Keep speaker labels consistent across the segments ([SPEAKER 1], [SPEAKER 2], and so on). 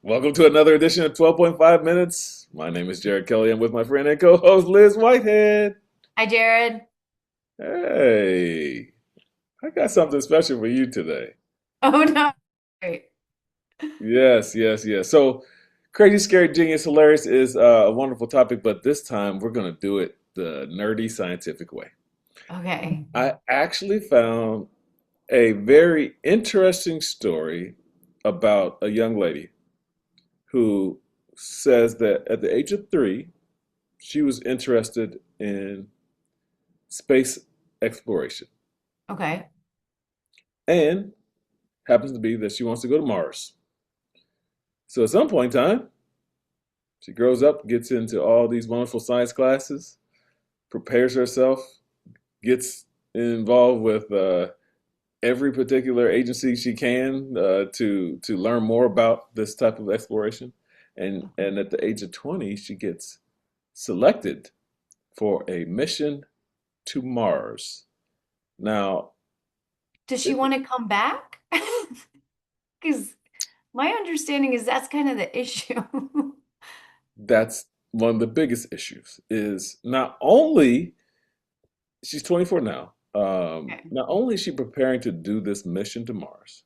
[SPEAKER 1] Welcome to another edition of 12.5 Minutes. My name is Jared Kelly. I'm with my friend and co-host Liz Whitehead.
[SPEAKER 2] Hi, Jared.
[SPEAKER 1] Hey, I got something special for you today.
[SPEAKER 2] Oh no. Great.
[SPEAKER 1] Yes. So, crazy, scary, genius, hilarious is a wonderful topic, but this time we're going to do it the nerdy, scientific way.
[SPEAKER 2] Okay.
[SPEAKER 1] I actually found a very interesting story about a young lady who says that at the age of 3, she was interested in space exploration.
[SPEAKER 2] Okay.
[SPEAKER 1] And happens to be that she wants to go to Mars. So at some point in time, she grows up, gets into all these wonderful science classes, prepares herself, gets involved with every particular agency she can to learn more about this type of exploration. And at the age of 20, she gets selected for a mission to Mars. Now,
[SPEAKER 2] Does she
[SPEAKER 1] this
[SPEAKER 2] want to come back? Because my understanding is that's kind of the issue.
[SPEAKER 1] that's one of the biggest issues is not only she's 24 now,
[SPEAKER 2] Okay.
[SPEAKER 1] not only is she preparing to do this mission to Mars,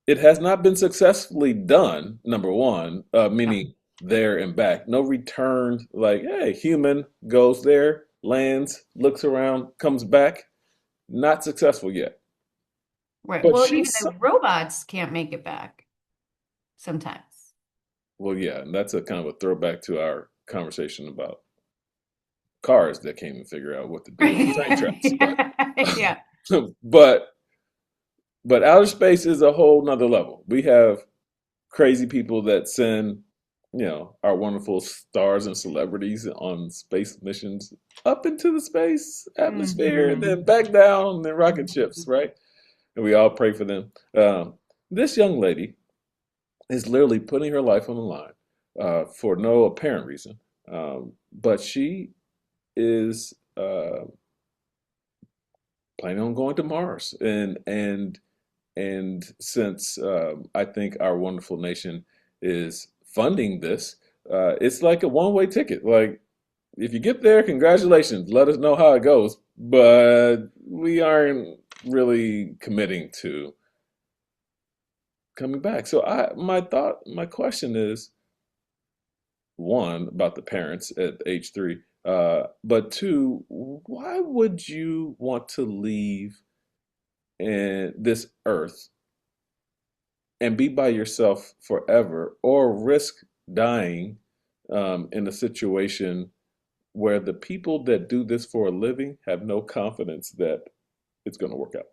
[SPEAKER 1] it has not been successfully done, number one,
[SPEAKER 2] Oh,
[SPEAKER 1] meaning there and back. No return, like, hey, human goes there, lands, looks around, comes back. Not successful yet.
[SPEAKER 2] right.
[SPEAKER 1] But
[SPEAKER 2] Well, even
[SPEAKER 1] she's,
[SPEAKER 2] the robots can't make it back sometimes.
[SPEAKER 1] well, yeah, and that's a kind of a throwback to our conversation about cars that can't even figure out what to do in train tracks. But
[SPEAKER 2] Yeah.
[SPEAKER 1] but but outer space is a whole nother level. We have crazy people that send, our wonderful stars and celebrities on space missions up into the space atmosphere and then
[SPEAKER 2] Hmm.
[SPEAKER 1] back down in rocket ships, right? And we all pray for them. This young lady is literally putting her life on the line for no apparent reason. But she is planning on going to Mars, and since I think our wonderful nation is funding this, it's like a one-way ticket. Like, if you get there, congratulations. Let us know how it goes. But we aren't really committing to coming back. So my question is, one, about the parents at age 3, but two, why would you want to leave this earth and be by yourself forever, or risk dying in a situation where the people that do this for a living have no confidence that it's going to work out?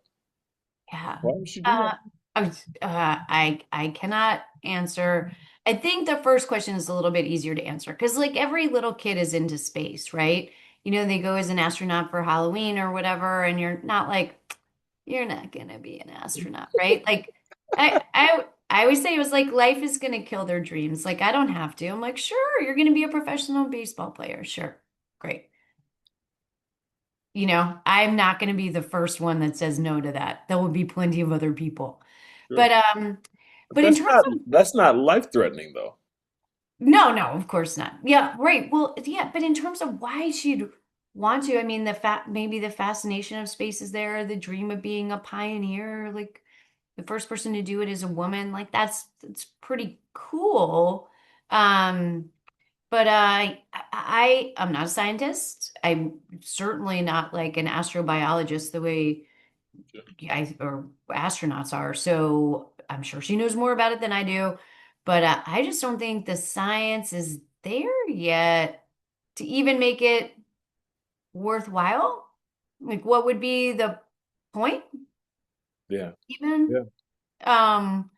[SPEAKER 2] Yeah.
[SPEAKER 1] Why would you do
[SPEAKER 2] Uh,
[SPEAKER 1] that?
[SPEAKER 2] I cannot answer. I think the first question is a little bit easier to answer because like every little kid is into space, right? They go as an astronaut for Halloween or whatever, and you're not like, you're not gonna be an astronaut, right? Like I always say it was like life is gonna kill their dreams. Like I don't have to. I'm like, sure, you're gonna be a professional baseball player. Sure. Great. I'm not going to be the first one that says no to that. There will be plenty of other people.
[SPEAKER 1] Sure.
[SPEAKER 2] But um
[SPEAKER 1] But
[SPEAKER 2] but in terms of
[SPEAKER 1] that's not life threatening though.
[SPEAKER 2] no, no, of course not. Yeah, right. Well, yeah, but in terms of why she'd want to, I mean maybe the fascination of space is there, the dream of being a pioneer, like the first person to do it is a woman, like that's pretty cool. Um But I'm not a scientist. I'm certainly not like an astrobiologist the way guys or astronauts are. So I'm sure she knows more about it than I do. But I just don't think the science is there yet to even make it worthwhile. Like, what would be the point
[SPEAKER 1] Yeah.
[SPEAKER 2] even?
[SPEAKER 1] Yeah.
[SPEAKER 2] Um,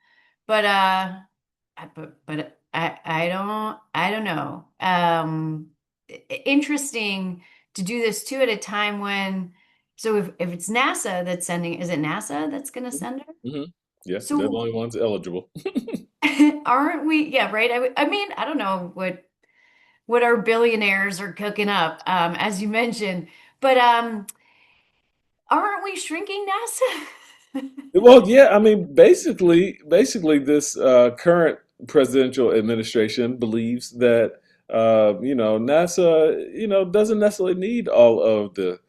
[SPEAKER 2] but I don't know. Interesting to do this too at a time when so if it's NASA that's sending, is it NASA that's going to send her?
[SPEAKER 1] Hmm. Yeah. They're the
[SPEAKER 2] So
[SPEAKER 1] only ones eligible.
[SPEAKER 2] aren't we? Yeah, right. I mean, I don't know what our billionaires are cooking up, as you mentioned, but aren't we shrinking NASA?
[SPEAKER 1] Well, yeah, I mean, basically, this current presidential administration believes that NASA doesn't necessarily need all of the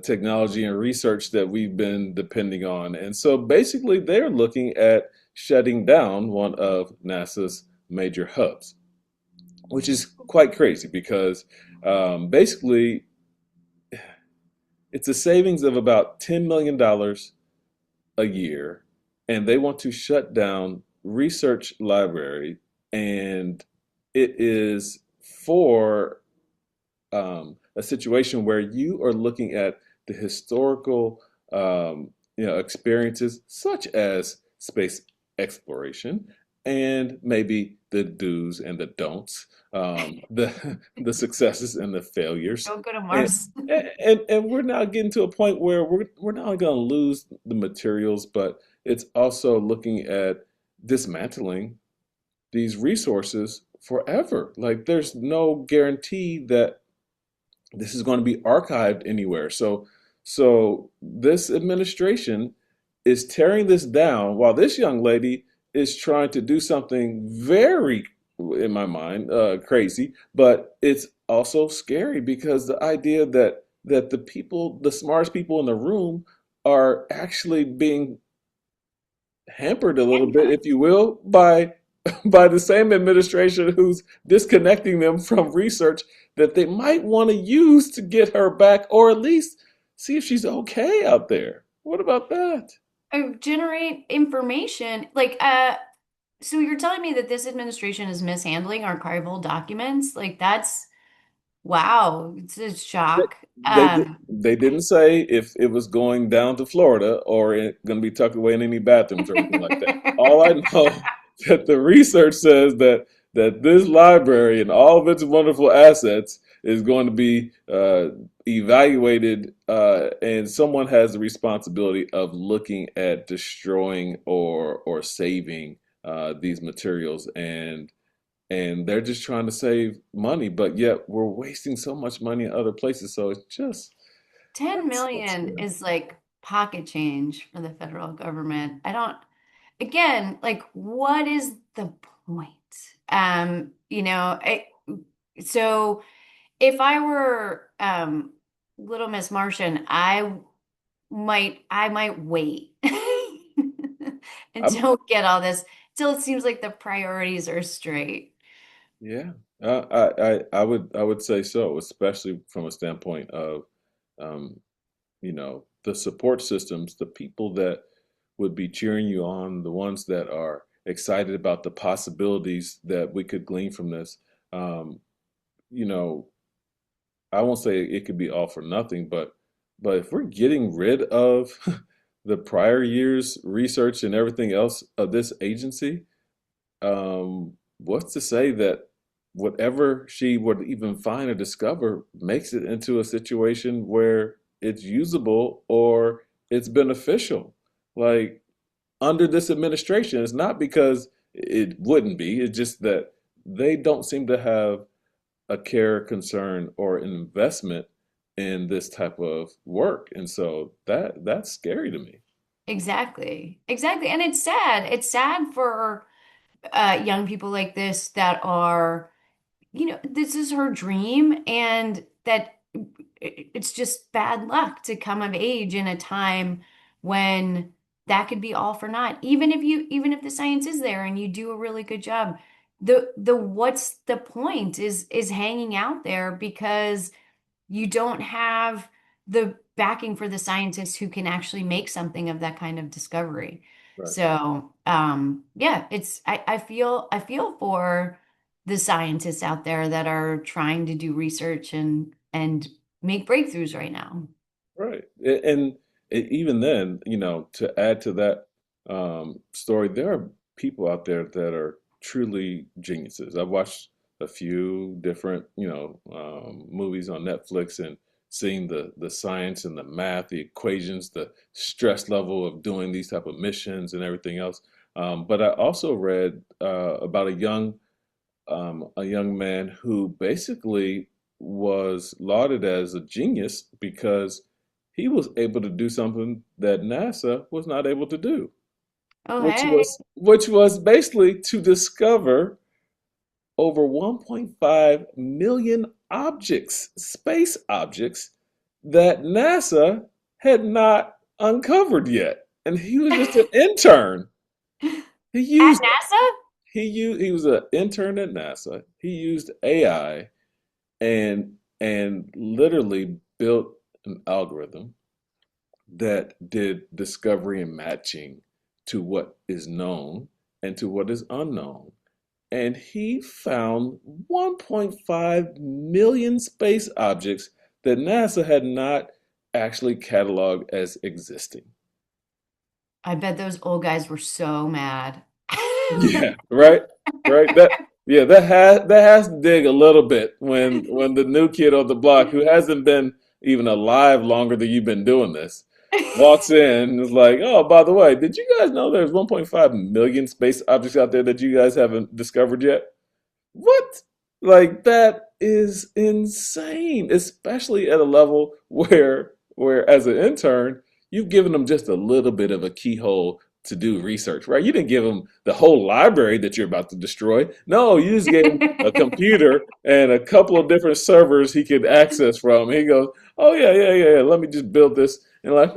[SPEAKER 1] technology and research that we've been depending on. And so basically, they're looking at shutting down one of NASA's major hubs, which is quite crazy because basically it's a savings of about $10 million a year, and they want to shut down research library, and it is for a situation where you are looking at the historical experiences such as space exploration and maybe the do's and the don'ts, the successes and the failures.
[SPEAKER 2] Don't go to
[SPEAKER 1] And
[SPEAKER 2] Mars.
[SPEAKER 1] and we're now getting to a point where we're not only going to lose the materials, but it's also looking at dismantling these resources forever. Like there's no guarantee that this is going to be archived anywhere. So this administration is tearing this down while this young lady is trying to do something very, in my mind, crazy. But it's also scary because the idea that the people, the smartest people in the room, are actually being hampered a little bit, if
[SPEAKER 2] Handcuffed.
[SPEAKER 1] you will, by by the same administration who's disconnecting them from research that they might want to use to get her back, or at least see if she's okay out there. What about that?
[SPEAKER 2] Generate information. So you're telling me that this administration is mishandling archival documents? Like that's wow, it's a
[SPEAKER 1] They,
[SPEAKER 2] shock.
[SPEAKER 1] they didn't say if it was going down to Florida or going to be tucked away in any bathrooms or anything like that. All I know that the research says that this library and all of its wonderful assets is going to be evaluated, and someone has the responsibility of looking at destroying or saving these materials, and they're just trying to save money, but yet we're wasting so much money in other places. So it's just
[SPEAKER 2] 10
[SPEAKER 1] that's
[SPEAKER 2] million is like pocket change for the federal government. I don't, again, like what is the point? So if I were Little Miss Martian, I might wait
[SPEAKER 1] I'm
[SPEAKER 2] until we get all this, until it seems like the priorities are straight.
[SPEAKER 1] yeah. I would say so, especially from a standpoint of um, the support systems, the people that would be cheering you on, the ones that are excited about the possibilities that we could glean from this. Um, you know, I won't say it could be all for nothing, but if we're getting rid of the prior year's research and everything else of this agency, what's to say that whatever she would even find or discover makes it into a situation where it's usable or it's beneficial? Like under this administration, it's not because it wouldn't be, it's just that they don't seem to have a care, concern, or an investment in this type of work. And so that's scary to me.
[SPEAKER 2] Exactly. Exactly. And it's sad. It's sad for young people like this that are, this is her dream, and that it's just bad luck to come of age in a time when that could be all for naught. Even if the science is there and you do a really good job, the what's the point is hanging out there because you don't have the backing for the scientists who can actually make something of that kind of discovery.
[SPEAKER 1] Right.
[SPEAKER 2] So, yeah, I feel for the scientists out there that are trying to do research and make breakthroughs right now.
[SPEAKER 1] Right. And even then, to add to that story, there are people out there that are truly geniuses. I've watched a few different, movies on Netflix and seeing the science and the math, the equations, the stress level of doing these type of missions and everything else. But I also read about a young man who basically was lauded as a genius because he was able to do something that NASA was not able to do.
[SPEAKER 2] Oh,
[SPEAKER 1] which
[SPEAKER 2] hey.
[SPEAKER 1] was basically to discover over 1.5 million objects, space objects, that NASA had not uncovered yet. And he was just an intern. He
[SPEAKER 2] At
[SPEAKER 1] used
[SPEAKER 2] NASA?
[SPEAKER 1] he was an intern at NASA. He used AI and literally built an algorithm that did discovery and matching to what is known and to what is unknown. And he found 1.5 million space objects that NASA had not actually cataloged as existing.
[SPEAKER 2] I bet those old guys were so mad.
[SPEAKER 1] Yeah, right, right. That has to dig a little bit when the new kid on the block who hasn't been even alive longer than you've been doing this walks in and is like, "Oh, by the way, did you guys know there's 1.5 million space objects out there that you guys haven't discovered yet?" What? Like that is insane, especially at a level where as an intern, you've given them just a little bit of a keyhole to do research, right? You didn't give them the whole library that you're about to destroy. No, you just gave him a computer and a couple of different servers he could access from. He goes, "Oh yeah, yeah, yeah, yeah. Let me just build this." And like,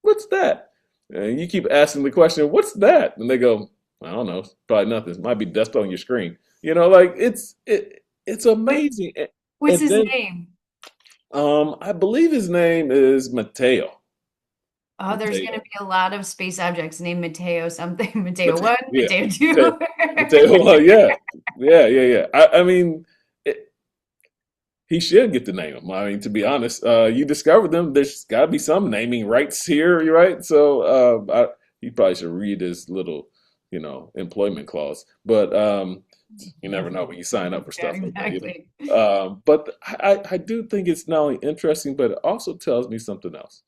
[SPEAKER 1] what's that? And you keep asking the question, "What's that?" And they go, "I don't know. It's probably nothing. It might be dust on your screen." Like it's
[SPEAKER 2] What,
[SPEAKER 1] amazing.
[SPEAKER 2] what's
[SPEAKER 1] And
[SPEAKER 2] his
[SPEAKER 1] then
[SPEAKER 2] name?
[SPEAKER 1] I believe his name is Mateo.
[SPEAKER 2] Oh, there's going to
[SPEAKER 1] Mateo.
[SPEAKER 2] be a lot of space objects named Mateo something. Mateo
[SPEAKER 1] Mateo.
[SPEAKER 2] 1,
[SPEAKER 1] Yeah.
[SPEAKER 2] Mateo
[SPEAKER 1] Mateo.
[SPEAKER 2] 2.
[SPEAKER 1] Mateo. Well, yeah. Yeah. Yeah. Yeah. I mean, it, he should get to name them. I mean, to be honest, you discovered them. There's got to be some naming rights here, right? So he probably should read his little, employment clause. But you never know when you sign up for
[SPEAKER 2] Yeah,
[SPEAKER 1] stuff like that.
[SPEAKER 2] exactly.
[SPEAKER 1] But I do think it's not only interesting, but it also tells me something else.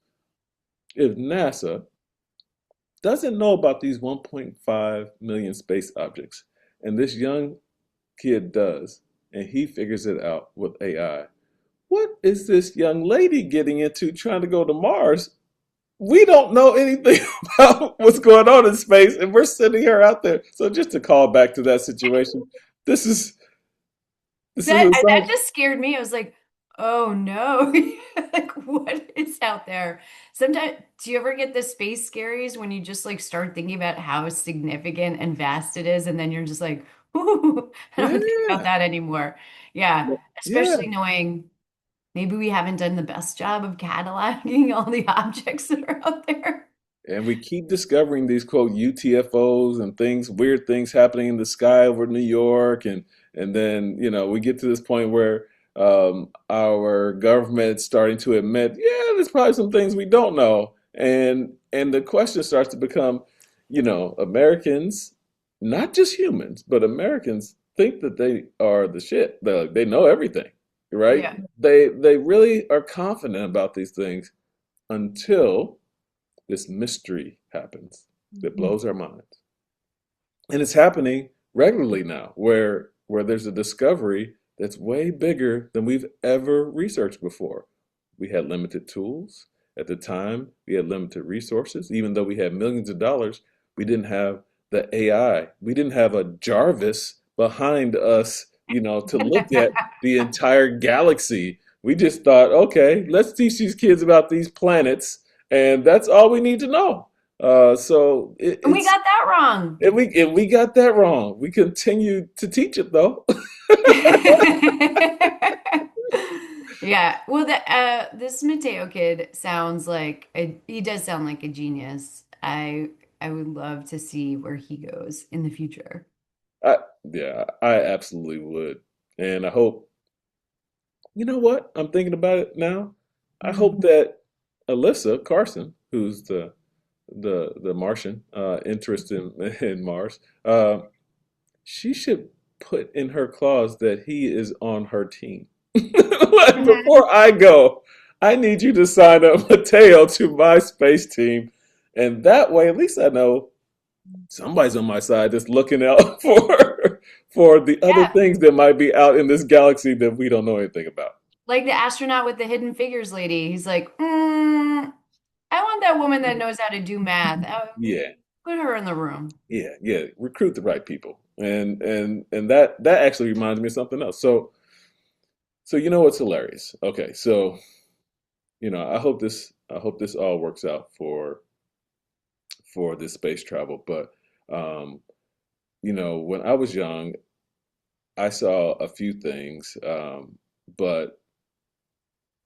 [SPEAKER 1] If NASA doesn't know about these 1.5 million space objects, and this young kid does, and he figures it out with AI, what is this young lady getting into trying to go to Mars? We don't know anything about what's going on in space, and we're sending her out there. So just to call back to that situation, this is this is
[SPEAKER 2] That
[SPEAKER 1] insane.
[SPEAKER 2] just scared me. I was like, oh no. Like what is out there? Sometimes do you ever get the space scaries when you just like start thinking about how significant and vast it is, and then you're just like, ooh, I don't think about
[SPEAKER 1] Yeah,
[SPEAKER 2] that anymore. Yeah,
[SPEAKER 1] yeah.
[SPEAKER 2] especially knowing maybe we haven't done the best job of cataloging all the objects that are out there.
[SPEAKER 1] And we keep discovering these quote UTFOs and things, weird things happening in the sky over New York, and then we get to this point where our government's starting to admit, yeah, there's probably some things we don't know, and the question starts to become, Americans, not just humans, but Americans think that they are the shit. They know everything, right?
[SPEAKER 2] Yeah.
[SPEAKER 1] They really are confident about these things until this mystery happens that blows our minds. And it's happening regularly now where there's a discovery that's way bigger than we've ever researched before. We had limited tools at the time, we had limited resources. Even though we had millions of dollars, we didn't have the AI. We didn't have a Jarvis behind us, to look at the entire galaxy. We just thought, okay, let's teach these kids about these planets, and that's all we need to know. So
[SPEAKER 2] And we
[SPEAKER 1] it's
[SPEAKER 2] got that wrong.
[SPEAKER 1] if we got that wrong. We continue to teach it though.
[SPEAKER 2] Yeah. Well, this Mateo kid sounds like he does sound like a genius. I would love to see where he goes in the future.
[SPEAKER 1] I, yeah, I absolutely would, and I hope. You know what? I'm thinking about it now. I hope that Alyssa Carson, who's the Martian, interested in Mars, she should put in her clause that he is on her team. Like
[SPEAKER 2] Mhm.
[SPEAKER 1] before I go, I need you to sign up Mateo to my space team, and that way, at least I know somebody's on my side that's looking out for the other
[SPEAKER 2] Yeah.
[SPEAKER 1] things that might be out in this galaxy that we don't know anything about.
[SPEAKER 2] Like the astronaut with the hidden figures lady. He's like, I want that woman that knows how to do math.
[SPEAKER 1] Yeah,
[SPEAKER 2] Put her in the room.
[SPEAKER 1] Yeah, yeah, recruit the right people. And that actually reminds me of something else. So you know what's hilarious? Okay, so I hope this all works out for this space travel. But um, when I was young, I saw a few things, but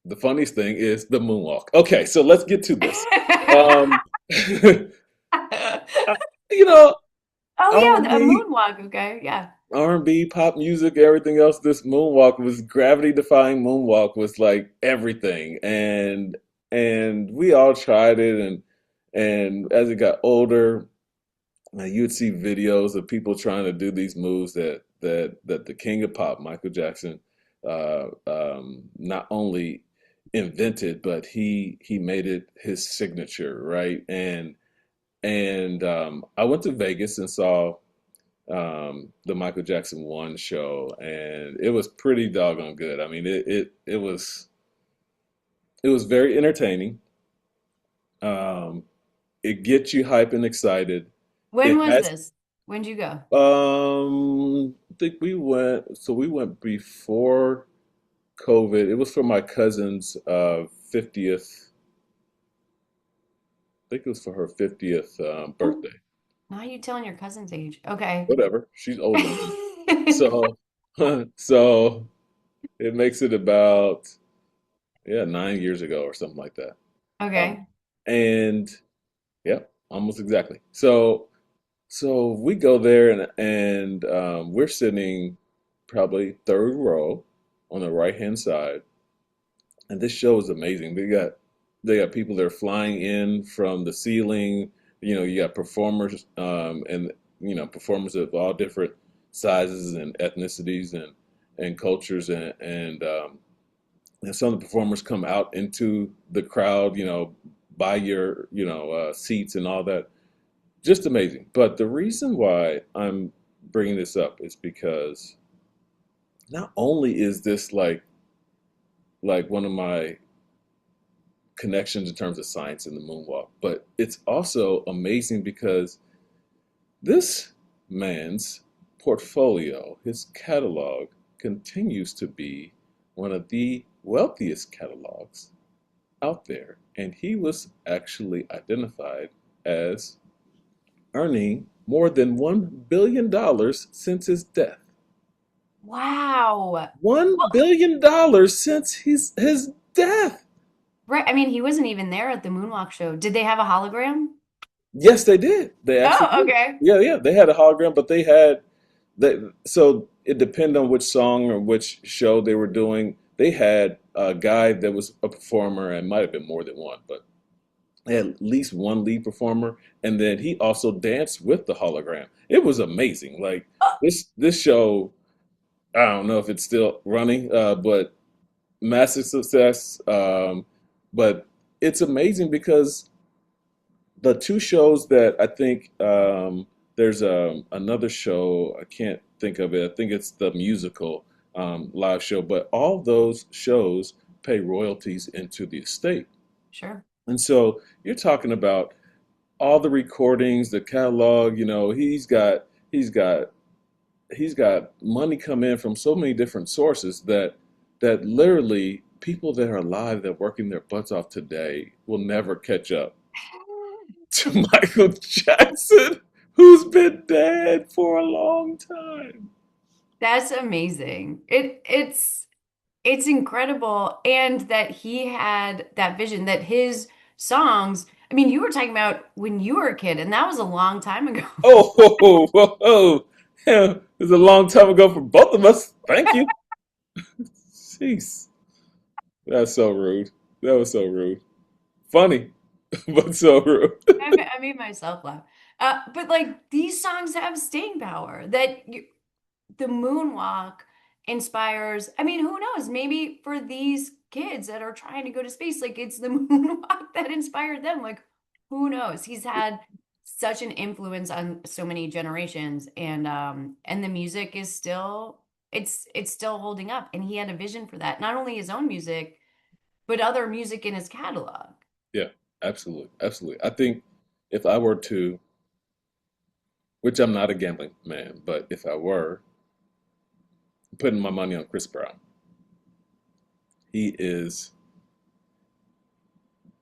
[SPEAKER 1] the funniest thing is the moonwalk. Okay, so let's get to this. Um, I- you know,
[SPEAKER 2] Oh yeah, a
[SPEAKER 1] R&B,
[SPEAKER 2] moonwalk. Okay, yeah.
[SPEAKER 1] R&B, pop music, everything else. This moonwalk was gravity-defying. Moonwalk was like everything, and we all tried it, and as it got older, you'd see videos of people trying to do these moves that the king of pop, Michael Jackson, not only invented, but he made it his signature, right? And I went to Vegas and saw the Michael Jackson One show, and it was pretty doggone good. I mean, it was very entertaining. Um, it gets you hype and excited.
[SPEAKER 2] When
[SPEAKER 1] It
[SPEAKER 2] was
[SPEAKER 1] has
[SPEAKER 2] this? When'd you go?
[SPEAKER 1] I think we went before COVID. It was for my cousin's 50th. I think it was for her 50th
[SPEAKER 2] Oh,
[SPEAKER 1] birthday.
[SPEAKER 2] now you telling your cousin's age. Okay.
[SPEAKER 1] Whatever. She's older than me. So so it makes it about, yeah, 9 years ago or something like that. Um,
[SPEAKER 2] Okay.
[SPEAKER 1] and yeah, almost exactly. So we go there and we're sitting probably third row on the right hand side. And this show is amazing. They got people that are flying in from the ceiling. You got performers and performers of all different sizes and ethnicities and cultures and some of the performers come out into the crowd, by your seats and all that. Just amazing. But the reason why I'm bringing this up is because not only is this like one of my connections in terms of science in the moonwalk, but it's also amazing because this man's portfolio, his catalog, continues to be one of the wealthiest catalogs out there. And he was actually identified as earning more than $1 billion since his death.
[SPEAKER 2] Wow.
[SPEAKER 1] $1 billion since his death.
[SPEAKER 2] Right. I mean, he wasn't even there at the moonwalk show. Did they have a hologram?
[SPEAKER 1] Yes, they did. They actually
[SPEAKER 2] Oh,
[SPEAKER 1] did.
[SPEAKER 2] okay.
[SPEAKER 1] Yeah, yeah. They had a hologram, but so it depended on which song or which show they were doing. They had a guy that was a performer, and might have been more than one, but they had at least one lead performer, and then he also danced with the hologram. It was amazing. Like
[SPEAKER 2] Oh,
[SPEAKER 1] this show, I don't know if it's still running, but massive success. But it's amazing because the two shows that I think there's another show, I can't think of it. I think it's the musical live show, but all those shows pay royalties into the estate.
[SPEAKER 2] sure.
[SPEAKER 1] And so you're talking about all the recordings, the catalog. He's got money come in from so many different sources that literally people that are alive that are working their butts off today will never catch up to Michael Jackson, who's been dead for a long time.
[SPEAKER 2] That's amazing. It's incredible, and that he had that vision that his songs, I mean, you were talking about when you were a kid, and that was a long time ago.
[SPEAKER 1] Oh, whoa, whoa, whoa. Yeah, it was a long time ago for both of us. Thank you. Jeez, that's so rude. That was so rude. Funny, but so rude.
[SPEAKER 2] I made myself laugh. But like these songs have staying power that the moonwalk inspires. I mean, who knows? Maybe for these kids that are trying to go to space, like it's the moonwalk that inspired them. Like, who knows? He's had such an influence on so many generations, and the music is still it's still holding up. And he had a vision for that. Not only his own music, but other music in his catalog.
[SPEAKER 1] Yeah, absolutely, absolutely. I think if I were to which I'm not a gambling man, but if I were, I'm putting my money on Chris Brown. He is,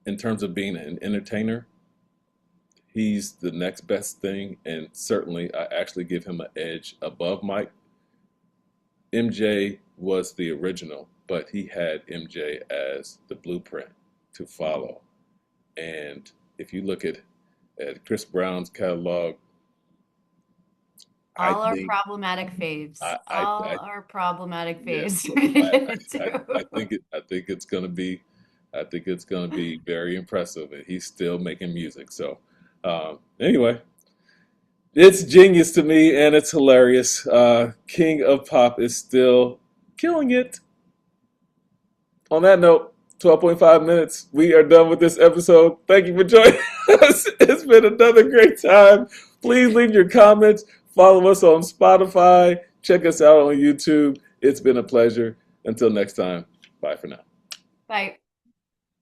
[SPEAKER 1] in terms of being an entertainer, he's the next best thing, and certainly I actually give him an edge above Mike. MJ was the original, but he had MJ as the blueprint to follow. And if you look at Chris Brown's catalog, I
[SPEAKER 2] All our
[SPEAKER 1] think
[SPEAKER 2] problematic faves.
[SPEAKER 1] I
[SPEAKER 2] All our problematic
[SPEAKER 1] yeah,
[SPEAKER 2] faves
[SPEAKER 1] so
[SPEAKER 2] we're gonna get into.
[SPEAKER 1] I think it's gonna be very impressive, and he's still making music. So anyway, it's genius to me, and it's hilarious. King of Pop is still killing it. On that note, 12.5 minutes. We are done with this episode. Thank you for joining us. It's been another great time. Please leave your comments. Follow us on Spotify. Check us out on YouTube. It's been a pleasure. Until next time, bye for now.
[SPEAKER 2] Bye.